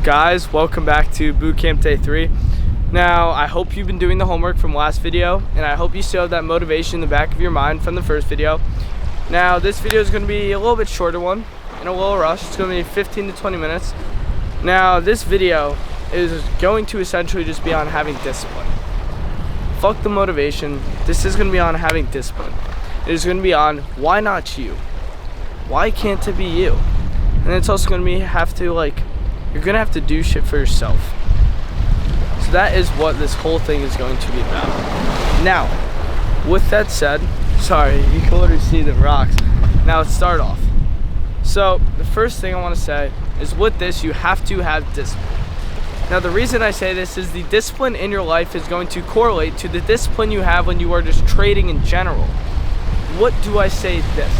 up, guys? Welcome back to bootcamp day 3. Now, I hope you've been doing the homework from last video, and I hope you still have that motivation in the back of your mind from the first video. Now, this video is going to be a little bit shorter one, in a little rush. It's going to be 15 to 20 minutes. Now, this video is going to essentially just be on having discipline. Fuck the motivation. This is going to be on having discipline. It is going to be on why not you? Why can't it be you? And it's also going to be you're going to have to do shit for yourself. So that is what this whole thing is going to be about. Now, with that said, sorry, you can literally see the rocks. Now let's start off. So the first thing I want to say is with this, you have to have discipline. Now the reason I say this is the discipline in your life is going to correlate to the discipline you have when you are just trading in general. What do I say this?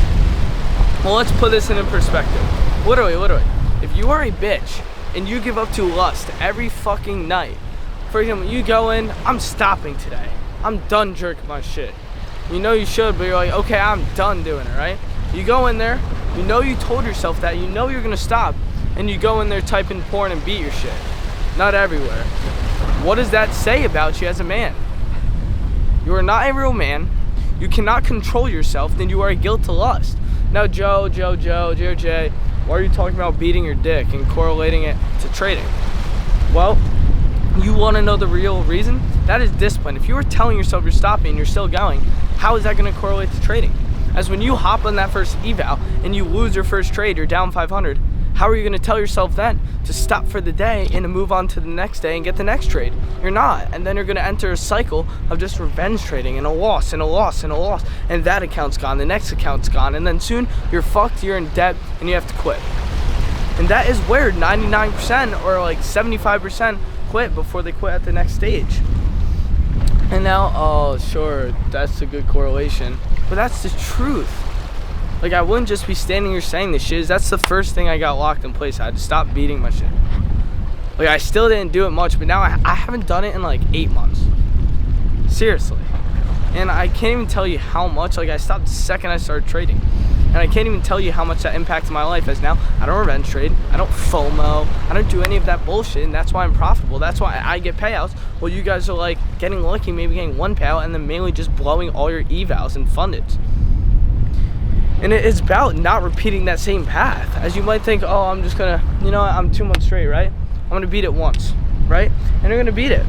Well, let's put this into perspective. Literally, if you are a bitch and you give up to lust every fucking night, for example, you go in, I'm stopping today. I'm done jerking my shit. You know you should, but you're like, okay, I'm done doing it, right? You go in there, you know you told yourself that, you know you're gonna stop, and you go in there typing porn and beat your shit. Not everywhere. What does that say about you as a man? You are not a real man. You cannot control yourself, then you are a guilt to lust. Now, Joe, Jay, why are you talking about beating your dick and correlating it to trading? Well, you want to know the real reason? That is discipline. If you are telling yourself you're stopping and you're still going, how is that going to correlate to trading? As when you hop on that first eval and you lose your first trade, you're down 500. How are you going to tell yourself then to stop for the day and to move on to the next day and get the next trade? You're not. And then you're going to enter a cycle of just revenge trading and a loss and a loss and a loss. And that account's gone, the next account's gone. And then soon you're fucked, you're in debt, and you have to quit. And that is where 99% or like 75% quit before they quit at the next stage. And now, oh, sure, that's a good correlation. But that's the truth. Like, I wouldn't just be standing here saying this shit. That's the first thing I got locked in place. I had to stop beating my shit. Like, I still didn't do it much, but now I haven't done it in like 8 months. Seriously. And I can't even tell you how much. Like, I stopped the second I started trading. And I can't even tell you how much that impacted my life, as now I don't revenge trade, I don't FOMO, I don't do any of that bullshit, and that's why I'm profitable. That's why I get payouts. Well, you guys are like getting lucky, maybe getting one payout, and then mainly just blowing all your evals and fundeds. And it's about not repeating that same path. As you might think, oh, I'm just gonna, I'm 2 months straight, right? I'm gonna beat it once, right? And you're gonna beat it.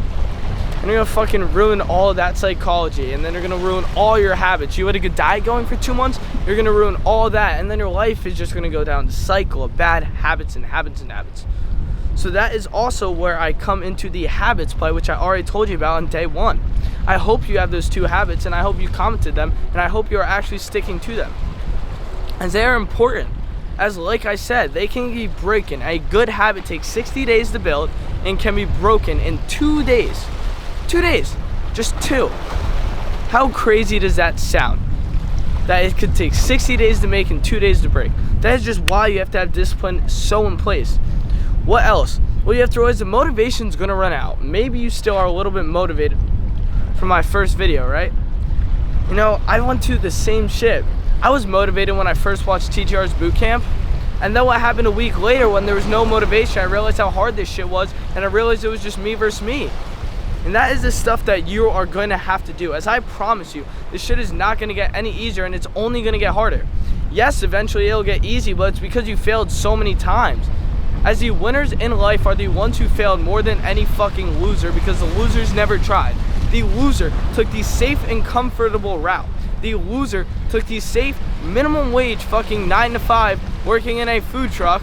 And you're gonna fucking ruin all of that psychology, and then you're gonna ruin all your habits. You had a good diet going for 2 months, you're gonna ruin all that, and then your life is just gonna go down the cycle of bad habits and habits and habits. So that is also where I come into the habits play, which I already told you about on day 1. I hope you have those 2 habits, and I hope you commented them, and I hope you are actually sticking to them. As they are important. As like I said, they can be broken. A good habit takes 60 days to build and can be broken in 2 days. 2 days, just 2. How crazy does that sound? That it could take 60 days to make and 2 days to break. That is just why you have to have discipline so in place. What else? Well, you have to realize the motivation's gonna run out. Maybe you still are a little bit motivated from my first video, right? I went to the same shit. I was motivated when I first watched TGR's bootcamp, and then what happened a week later when there was no motivation, I realized how hard this shit was, and I realized it was just me versus me. And that is the stuff that you are going to have to do. As I promise you, this shit is not going to get any easier, and it's only going to get harder. Yes, eventually it'll get easy, but it's because you failed so many times. As the winners in life are the ones who failed more than any fucking loser, because the losers never tried. The loser took the safe and comfortable route. The loser took the safe minimum wage fucking 9 to 5 working in a food truck,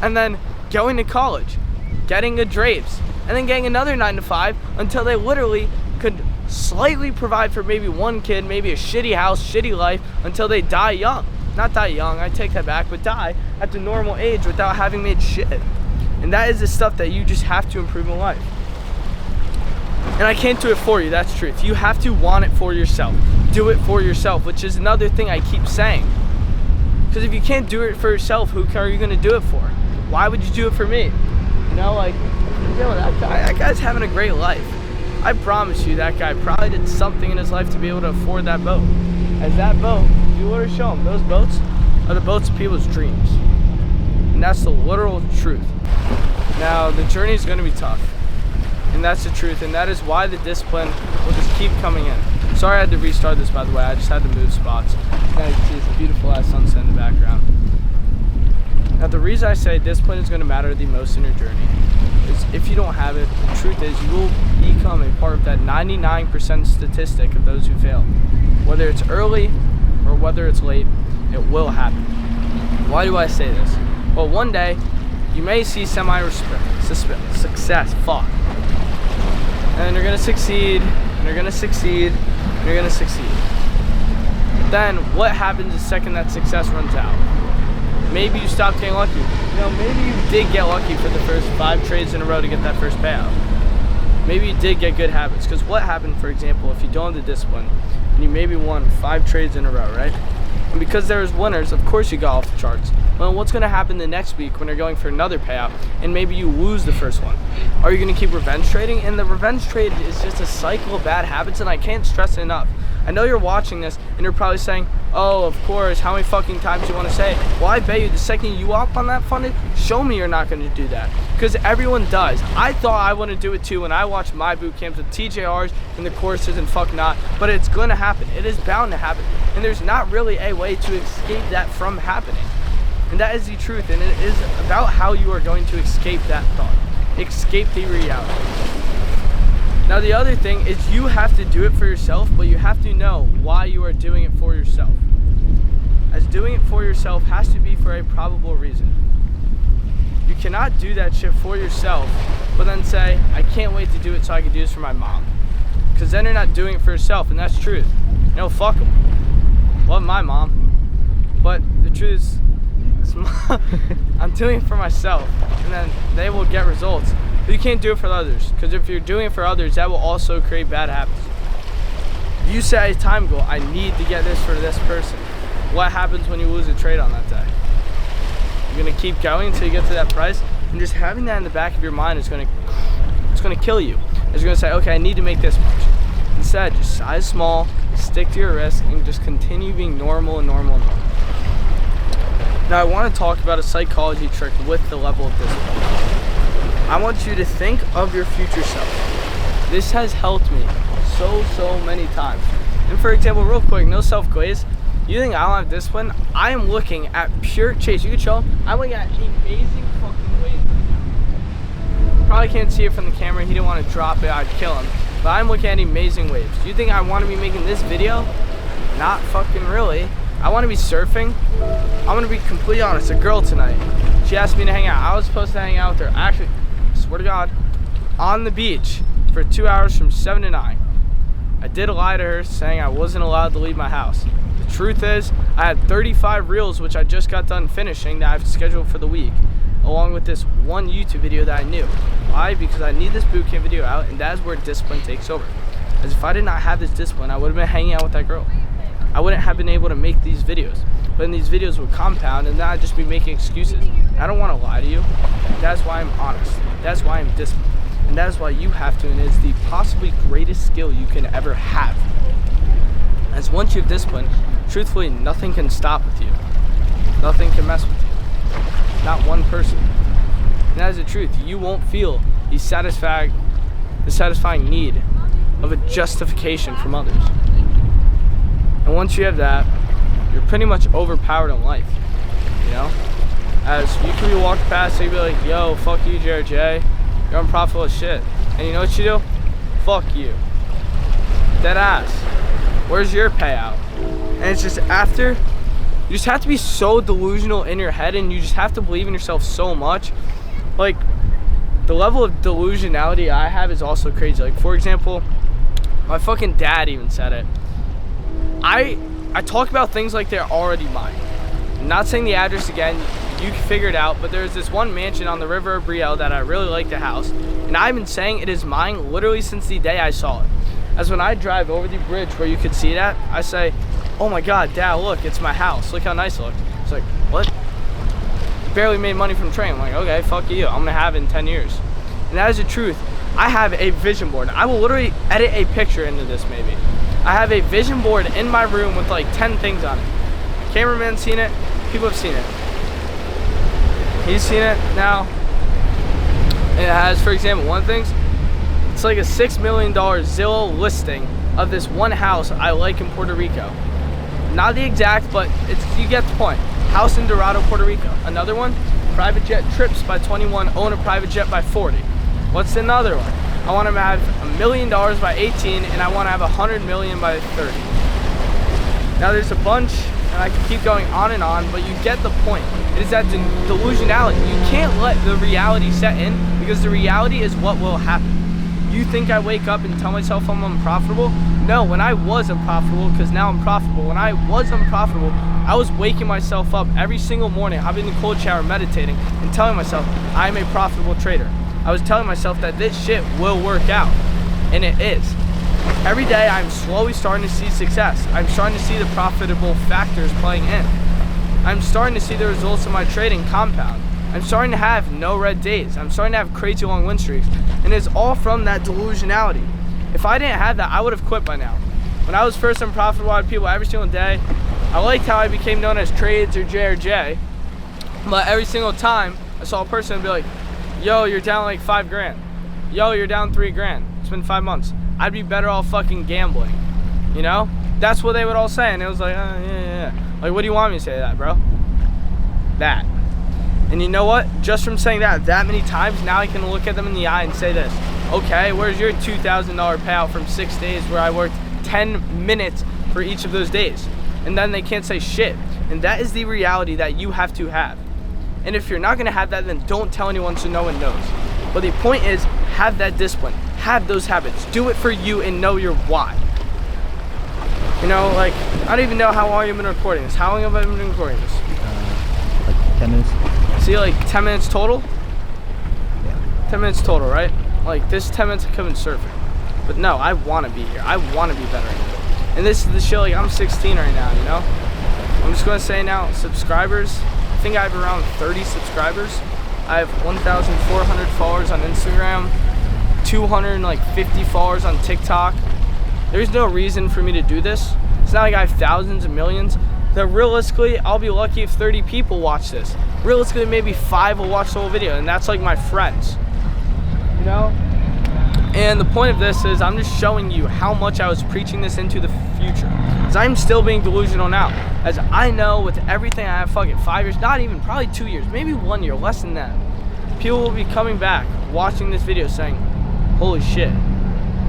and then going to college, getting a drapes, and then getting another 9 to 5 until they literally could slightly provide for maybe one kid, maybe a shitty house, shitty life, until they die young. Not die young, I take that back, but die at the normal age without having made shit. And that is the stuff that you just have to improve in life. And I can't do it for you, that's truth. You have to want it for yourself. Do it for yourself, which is another thing I keep saying. Because if you can't do it for yourself, who are you gonna do it for? Why would you do it for me? That guy's having a great life. I promise you that guy probably did something in his life to be able to afford that boat. As that boat, you want to show him, those boats are the boats of people's dreams. And that's the literal truth. Now, the journey is going to be tough, and that's the truth, and that is why the discipline will just keep coming in. Sorry I had to restart this, by the way. I just had to move spots. You guys can see this beautiful ass sunset in the background. Now, the reason I say discipline is going to matter the most in your journey is if you don't have it, the truth is you will become a part of that 99% statistic of those who fail. Whether it's early or whether it's late, it will happen. Why do I say this? Well, one day, you may see success, fuck. And you're gonna succeed, and you're gonna succeed, and you're gonna succeed. Then, what happens the second that success runs out? Maybe you stop getting lucky. You know, maybe you did get lucky for the first 5 trades in a row to get that first payout. Maybe you did get good habits. Because what happened, for example, if you don't have the discipline, and you maybe won 5 trades in a row, right? And because there was winners, of course you got off the charts. Well, what's going to happen the next week when you're going for another payout, and maybe you lose the first one? Are you going to keep revenge trading? And the revenge trade is just a cycle of bad habits, and I can't stress it enough. I know you're watching this, and you're probably saying, oh, of course, how many fucking times do you want to say it? Well, I bet you the second you up on that funded, show me you're not going to do that. Because everyone does. I thought I wouldn't do it too when I watched my boot camps with TJRs and the courses and fuck not, but it's going to happen. It is bound to happen. And there's not really a way to escape that from happening. And that is the truth, and it is about how you are going to escape that thought. Escape the reality. Now, the other thing is you have to do it for yourself, but you have to know why you are doing it for yourself. As doing it for yourself has to be for a probable reason. You cannot do that shit for yourself, but then say, I can't wait to do it so I can do this for my mom. Because then you're not doing it for yourself, and that's truth. You know, fuck them. Love my mom. But the truth is, I'm doing it for myself, and then they will get results. But you can't do it for others, because if you're doing it for others, that will also create bad habits. If you set a time goal, I need to get this for this person. What happens when you lose a trade on that day? You're gonna keep going until you get to that price, and just having that in the back of your mind is gonna kill you. It's gonna say, okay, I need to make this much. Instead, just size small, stick to your risk, and just continue being normal and normal and normal. Now, I want to talk about a psychology trick with the level of discipline. I want you to think of your future self. This has helped me so many times. And for example, real quick, no self-glaze. You think I don't have discipline? I am looking at pure chase. You can show him. I'm looking at amazing fucking waves right now. Probably can't see it from the camera. He didn't want to drop it. I'd kill him. But I'm looking at amazing waves. Do you think I want to be making this video? Not fucking really. I want to be surfing. I'm going to be completely honest. A girl tonight, she asked me to hang out. I was supposed to hang out with her. Actually, swear to God, on the beach for 2 hours from 7 to 9. I did lie to her saying I wasn't allowed to leave my house. The truth is, I had 35 reels which I just got done finishing that I've scheduled for the week, along with this one YouTube video that I knew. Why? Because I need this bootcamp video out, and that is where discipline takes over. As if I did not have this discipline, I would have been hanging out with that girl. I wouldn't have been able to make these videos. But then these videos would compound, and then I'd just be making excuses. I don't want to lie to you. That's why I'm honest. That's why I'm disciplined. And that is why you have to, and it's the possibly greatest skill you can ever have. As once you have discipline, truthfully, nothing can stop with you. Nothing can mess with you. Not one person. And that is the truth. You won't feel the satisfying need of a justification from others. And once you have that, you're pretty much overpowered in life, you know? As you could be walking past and you'd be like, yo, fuck you, Jared J. You're unprofitable as shit. And you know what you do? Fuck you. Dead ass. Where's your payout? And it's just after, you just have to be so delusional in your head, and you just have to believe in yourself so much. Like, the level of delusionality I have is also crazy. Like, for example, my fucking dad even said it. I talk about things like they're already mine. I'm not saying the address again, you can figure it out, but there's this one mansion on the River of Brielle that I really like the house, and I've been saying it is mine literally since the day I saw it. As when I drive over the bridge where you could see it at, I say, oh my God, Dad, look, it's my house. Look how nice it looks. It's like, what? Barely made money from the train. I'm like, okay, fuck you. I'm gonna have it in 10 years. And that is the truth. I have a vision board. I will literally edit a picture into this maybe. I have a vision board in my room with like 10 things on it. Cameraman's seen it, people have seen it. He's seen it. Now, has, for example, one thing, it's like a $6 million Zillow listing of this one house I like in Puerto Rico. Not the exact, but you get the point. House in Dorado, Puerto Rico. Another one, private jet trips by 21, own a private jet by 40. What's another one? I want to have $1 million by 18, and I want to have 100 million by 30. Now there's a bunch, and I can keep going on, but you get the point. It is that delusionality. You can't let the reality set in, because the reality is what will happen. You think I wake up and tell myself I'm unprofitable? No, when I was unprofitable, because now I'm profitable. When I was unprofitable, I was waking myself up every single morning, having the cold shower, meditating, and telling myself I'm a profitable trader. I was telling myself that this shit will work out, and it is. Every day I'm slowly starting to see success. I'm starting to see the profitable factors playing in. I'm starting to see the results of my trading compound. I'm starting to have no red days. I'm starting to have crazy long win streaks, and it's all from that delusionality. If I didn't have that, I would have quit by now. When I was first unprofitable, I had people every single day. I liked how I became known as Trades or J, but every single time I saw a person be like, yo, you're down like 5 grand. Yo, you're down 3 grand. It's been 5 months. I'd be better off fucking gambling. You know? That's what they would all say, and it was like, yeah. Like, what do you want me to say that, bro? That. And you know what? Just from saying that many times, now I can look at them in the eye and say this. Okay, where's your $2,000 payout from 6 days where I worked 10 minutes for each of those days? And then they can't say shit. And that is the reality that you have to have. And if you're not gonna have that, then don't tell anyone so no one knows. But the point is, have that discipline, have those habits, do it for you and know your why. You know, like, I don't even know how long you've been recording this. How long have I been recording this? Like 10 minutes. See, like 10 minutes total? Yeah. 10 minutes total, right? Like, this 10 minutes of coming surfing. But no, I wanna be here. I wanna be better. And this is the shit, like, I'm 16 right now, you know? I'm just gonna say now, subscribers, I think I have around 30 subscribers. I have 1,400 followers on Instagram, 250 followers on TikTok. There's no reason for me to do this. It's not like I have thousands and millions. That realistically, I'll be lucky if 30 people watch this. Realistically, maybe 5 will watch the whole video, and that's like my friends, you know? And the point of this is I'm just showing you how much I was preaching this into the future. Because I'm still being delusional now. As I know with everything I have fucking 5 years, not even, probably 2 years, maybe 1 year, less than that. People will be coming back, watching this video saying, holy shit,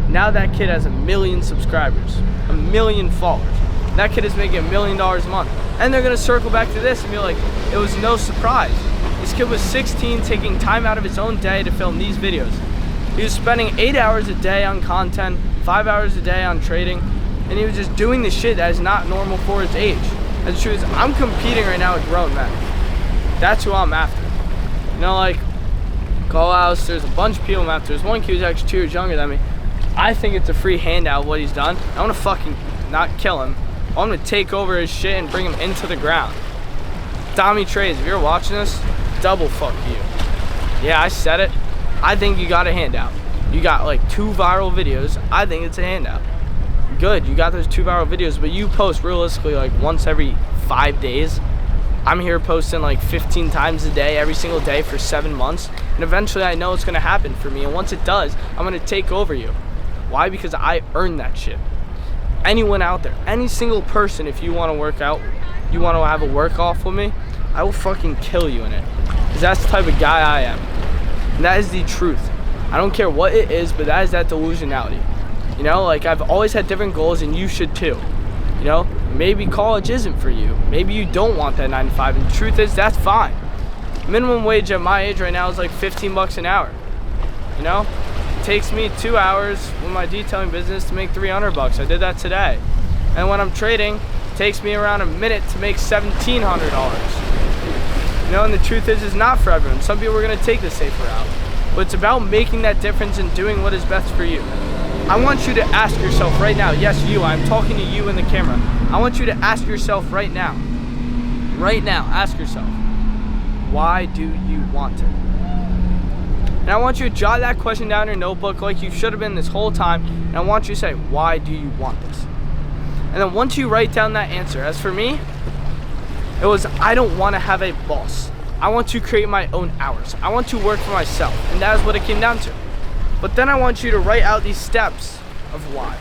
now that kid has 1 million subscribers, 1 million followers. That kid is making $1 million a month. And they're gonna circle back to this and be like, it was no surprise. This kid was 16, taking time out of his own day to film these videos. He was spending 8 hours a day on content, 5 hours a day on trading, and he was just doing the shit that is not normal for his age. And the truth is, I'm competing right now with grown men. That's who I'm after. You know, like, Call House, there's a bunch of people I'm after. There's one kid who's actually 2 years younger than me. I think it's a free handout what he's done. I wanna fucking not kill him. I wanna take over his shit and bring him into the ground. Dommy Trades, if you're watching this, double fuck you. Yeah, I said it. I think you got a handout. You got like 2 viral videos. I think it's a handout. Good, you got those 2 viral videos, but you post realistically like once every 5 days. I'm here posting like 15 times a day, every single day for 7 months. And eventually I know it's gonna happen for me. And once it does, I'm gonna take over you. Why? Because I earned that shit. Anyone out there, any single person, if you wanna work out, you wanna have a work off with me, I will fucking kill you in it. Because that's the type of guy I am. And that is the truth. I don't care what it is, but that is that delusionality. You know, like I've always had different goals and you should too. You know, maybe college isn't for you. Maybe you don't want that 9 to 5, and the truth is that's fine. Minimum wage at my age right now is like 15 bucks an hour. You know, it takes me 2 hours with my detailing business to make 300 bucks. I did that today. And when I'm trading, it takes me around a minute to make $1,700. You know, and the truth is, it's not for everyone. Some people are gonna take the safer route. But it's about making that difference and doing what is best for you. I want you to ask yourself right now, yes you, I'm talking to you in the camera. I want you to ask yourself right now, ask yourself, why do you want it? And I want you to jot that question down in your notebook like you should have been this whole time, and I want you to say, why do you want this? And then once you write down that answer, as for me, it was, I don't want to have a boss. I want to create my own hours. I want to work for myself, and that is what it came down to. But then I want you to write out these steps of why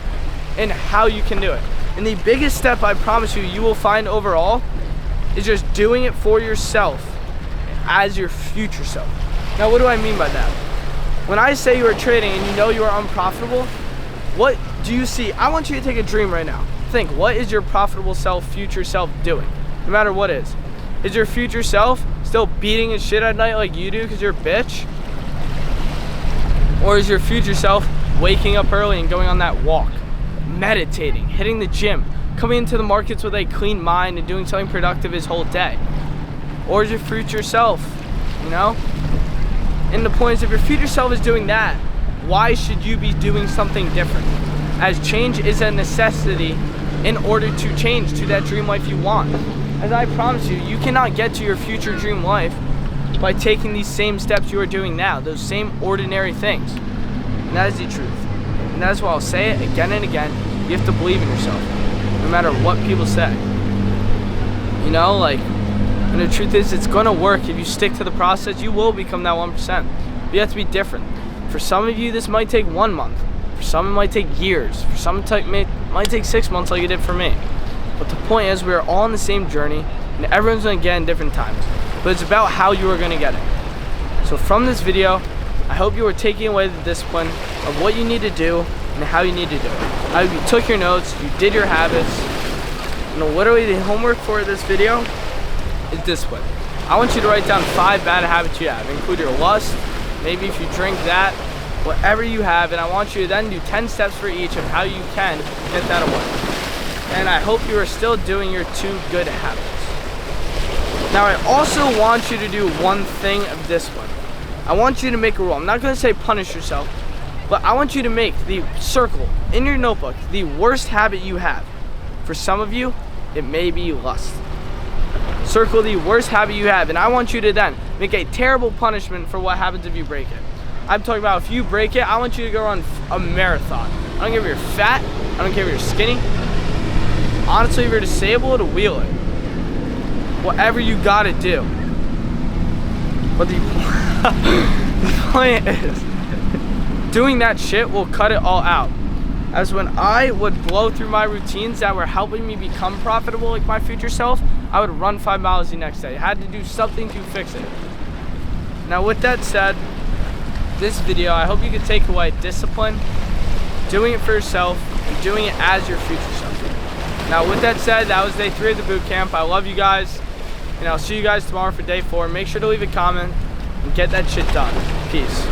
and how you can do it. And the biggest step, I promise you, you will find overall is just doing it for yourself as your future self. Now, what do I mean by that? When I say you are trading and you know you are unprofitable, what do you see? I want you to take a dream right now. Think, what is your profitable self, future self doing? No matter what it is. Is your future self still beating his shit at night like you do because you're a bitch? Or is your future self waking up early and going on that walk, meditating, hitting the gym, coming into the markets with a clean mind and doing something productive his whole day? Or is your future self, you know? And the point is, if your future self is doing that, why should you be doing something different? As change is a necessity in order to change to that dream life you want. As I promise you, you cannot get to your future dream life by taking these same steps you are doing now, those same ordinary things. And that is the truth. And that is why I'll say it again and again. You have to believe in yourself, no matter what people say. You know, like, and the truth is, it's gonna work. If you stick to the process, you will become that 1%. But you have to be different. For some of you, this might take 1 month. For some, it might take years. For some, it might take 6 months like it did for me. But the point is, we're all on the same journey, and everyone's gonna get in different times. But it's about how you are gonna get it. So from this video, I hope you are taking away the discipline of what you need to do and how you need to do it. I hope you took your notes, you did your habits. And literally the homework for this video is discipline. I want you to write down 5 bad habits you have. Include your lust, maybe if you drink that, whatever you have, and I want you to then do 10 steps for each of how you can get that away. And I hope you are still doing your 2 good habits. Now, I also want you to do one thing of discipline. I want you to make a rule. I'm not going to say punish yourself, but I want you to make the circle in your notebook the worst habit you have. For some of you, it may be lust. Circle the worst habit you have, and I want you to then make a terrible punishment for what happens if you break it. I'm talking about if you break it, I want you to go run a marathon. I don't care if you're fat, I don't care if you're skinny. Honestly, if you're disabled, wheel it. Whatever you gotta do. But the point is, doing that shit will cut it all out. As when I would blow through my routines that were helping me become profitable like my future self, I would run 5 miles the next day. I had to do something to fix it. Now with that said, this video, I hope you can take away discipline, doing it for yourself, and doing it as your future self. Now with that said, that was day 3 of the boot camp. I love you guys, and I'll see you guys tomorrow for day 4. Make sure to leave a comment and get that shit done. Peace.